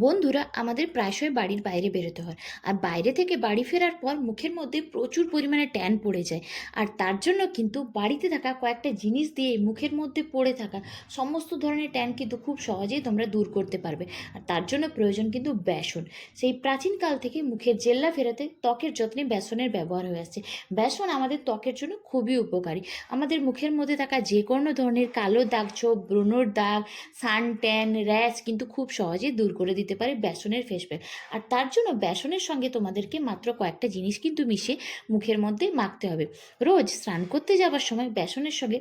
বন্ধুরা, আমাদের প্রায়শই বাড়ির বাইরে বেরোতে হয়। আর বাইরে থেকে বাড়ি ফেরার পর মুখের মধ্যে প্রচুর পরিমাণে ট্যান পড়ে যায়। আর তার জন্য কিন্তু বাড়িতে থাকা কয়েকটা জিনিস দিয়ে মুখের মধ্যে পড়ে থাকা সমস্ত ধরনের ট্যান কিন্তু খুব সহজেই তোমরা দূর করতে পারবে। আর তার জন্য প্রয়োজন কিন্তু বেসন। সেই প্রাচীনকাল থেকে মুখের জেল্লা ফেরাতে ত্বকের যত্নে বেসনের ব্যবহার হয়ে আসছে। বেসন আমাদের ত্বকের জন্য খুবই উপকারী। আমাদের মুখের মধ্যে থাকা যে কোনো ধরনের কালো দাগ ছোপ, ব্রণর দাগ, সান ট্যান, র্যাশ কিন্তু খুব সহজেই দূর করে দিতে পারে বেসনের ফেস প্যাক। আর তার জন্য বেসনের সঙ্গে তোমাদেরকে মাত্র কয়েকটা জিনিস কিন্তু মিশিয়ে মুখের মধ্যে মাখতে হবে। রোজ স্নান করতে যাওয়ার সময় বেসনের সঙ্গে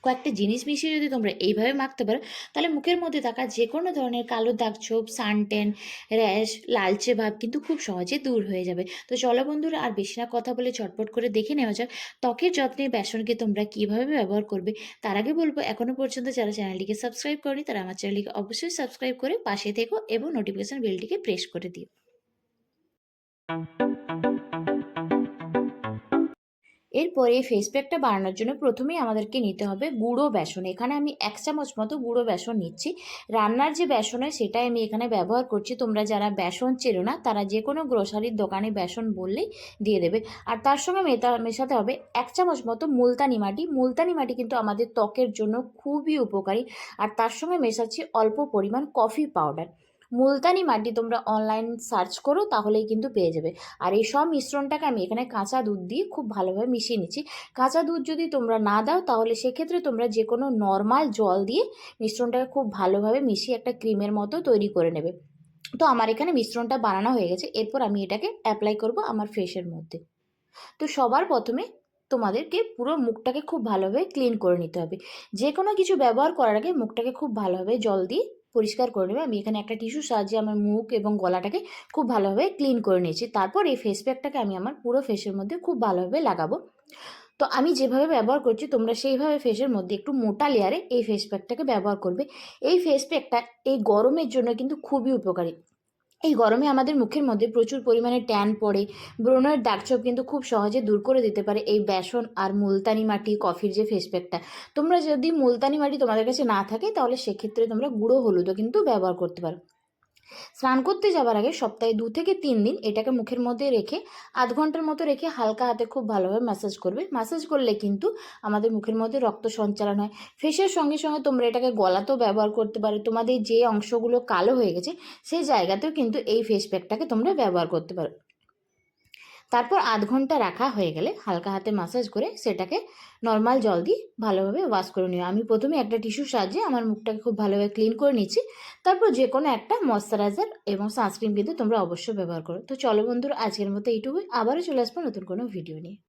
কয়েকটা জিনিস মিশিয়ে যদি তোমরা এইভাবে মাখতে পারো, তাহলে মুখের মধ্যে থাকা যে কোনো ধরনের কালো দাগ ছোপ, সানটেন, র্যাশ, লালচে ভাব কিন্তু খুব সহজে দূর হয়ে যাবে। তো চলো বন্ধুরা, আর বেশি না কথা বলে চটপট করে দেখে নেওয়া যাক ত্বকের যত্নে বেসনকে তোমরা কীভাবে ব্যবহার করবে। তার আগে বলবো, এখনও পর্যন্ত যারা চ্যানেলটিকে সাবস্ক্রাইব করেনি তারা আমার চ্যানেলটিকে অবশ্যই সাবস্ক্রাইব করে পাশে থেকো এবং নোটিফিকেশন বেলটিকে প্রেস করে দিও। এরপরে এই ফেস প্যাকটা বানানোর জন্য প্রথমেই আমাদেরকে নিতে হবে গুঁড়ো বেসন। এখানে আমি 1 চামচ মতো গুঁড়ো বেসন নিচ্ছি। রান্নার যে বেসন হয় সেটাই আমি এখানে ব্যবহার করছি। তোমরা যারা বেসন চেনো না তারা যে কোনো গ্রোসারির দোকানে বেসন বললেই দিয়ে দেবে। আর তার সঙ্গে মেশাতে হবে 1 চামচ মতো মুলতানি মাটি। মুলতানি মাটি কিন্তু আমাদের ত্বকের জন্য খুবই উপকারী। আর তার সঙ্গে মেশাচ্ছি অল্প পরিমাণ কফি পাউডার। মুলতানি মাটি তোমরা অনলাইন সার্চ করো তাহলেই কিন্তু পেয়ে যাবে। আর এই সব মিশ্রণটাকে আমি এখানে কাঁচা দুধ দিয়ে খুব ভালোভাবে মিশিয়ে নিচ্ছি। কাঁচা দুধ যদি তোমরা না দাও তাহলে সেক্ষেত্রে তোমরা যে কোনো নর্মাল জল দিয়ে মিশ্রণটাকে খুব ভালোভাবে মিশিয়ে একটা ক্রিমের মতো তৈরি করে নেবে। তো আমার এখানে মিশ্রণটা বানানো হয়ে গেছে। এরপর আমি এটাকে অ্যাপ্লাই করব আমার ফেসের মধ্যে। তো সবার প্রথমে তোমাদেরকে পুরো মুখটাকে খুব ভালোভাবে ক্লিন করে নিতে হবে। যে কোনো কিছু ব্যবহার করার আগে মুখটাকে খুব ভালোভাবে জল দিয়ে পরিষ্কার করে নেবে। আমি এখানে একটা টিস্যুর সাহায্যে আমার মুখ এবং গলাটাকে খুব ভালোভাবে ক্লিন করে নিয়েছি। তারপর এই ফেস প্যাকটাকে আমি আমার পুরো ফেসের মধ্যে খুব ভালোভাবে লাগাবো। তো আমি যেভাবে ব্যবহার করছি তোমরা সেইভাবে ফেসের মধ্যে একটু মোটা লেয়ারে এই ফেস প্যাকটাকে ব্যবহার করবে। এই ফেস প্যাকটা এই গরমের জন্য কিন্তু খুবই উপকারী। এই গরমে আমাদের মুখের মধ্যে প্রচুর পরিমাণে ট্যান পড়ে, ব্রণের দাগছোপ কিন্তু খুব সহজে দূর করে দিতে পারে এই বেসন আর মুলতানি মাটি, কফির যে ফেস প্যাকটা। তোমরা যদি মুলতানি মাটি তোমাদের কাছে না থাকে তাহলে সেক্ষেত্রে তোমরা গুঁড়ো হলুদও কিন্তু ব্যবহার করতে পারো। স্নান করতে যাবার আগে সপ্তাহে 2 থেকে 3 দিন এটাকে মুখের মধ্যে রেখে 0.5 ঘন্টার মতো রেখে হালকা হাতে খুব ভালোভাবে ম্যাসাজ করবে। ম্যাসাজ করলে কিন্তু আমাদের মুখের মধ্যে রক্ত সঞ্চালন হয়। ফেসের সঙ্গে সঙ্গে তোমরা এটাকে গলাতেও ব্যবহার করতে পারো। তোমাদের যে অংশগুলো কালো হয়ে গেছে সেই জায়গাতেও কিন্তু এই ফেস প্যাকটাকে তোমরা ব্যবহার করতে পারো। তারপর 0.5 ঘন্টা রাখা হয়ে গেলে হালকা হাতে ম্যাসাজ করে সেটাকে নর্মাল জল দিয়ে ভালোভাবে ওয়াশ করে নিও। আমি প্রথমে একটা টিস্যুর সাহায্যে আমার মুখটাকে খুব ভালোভাবে ক্লিন করে নিচ্ছি। তারপর যে কোনো একটা ময়শ্চারাইজার এবং সানস্ক্রিন কিন্তু তোমরা অবশ্যই ব্যবহার করো। তো চলো বন্ধুরা, আজকের মতো এইটুকুই। আবারও চলে আসবো নতুন কোনো ভিডিও নিয়ে।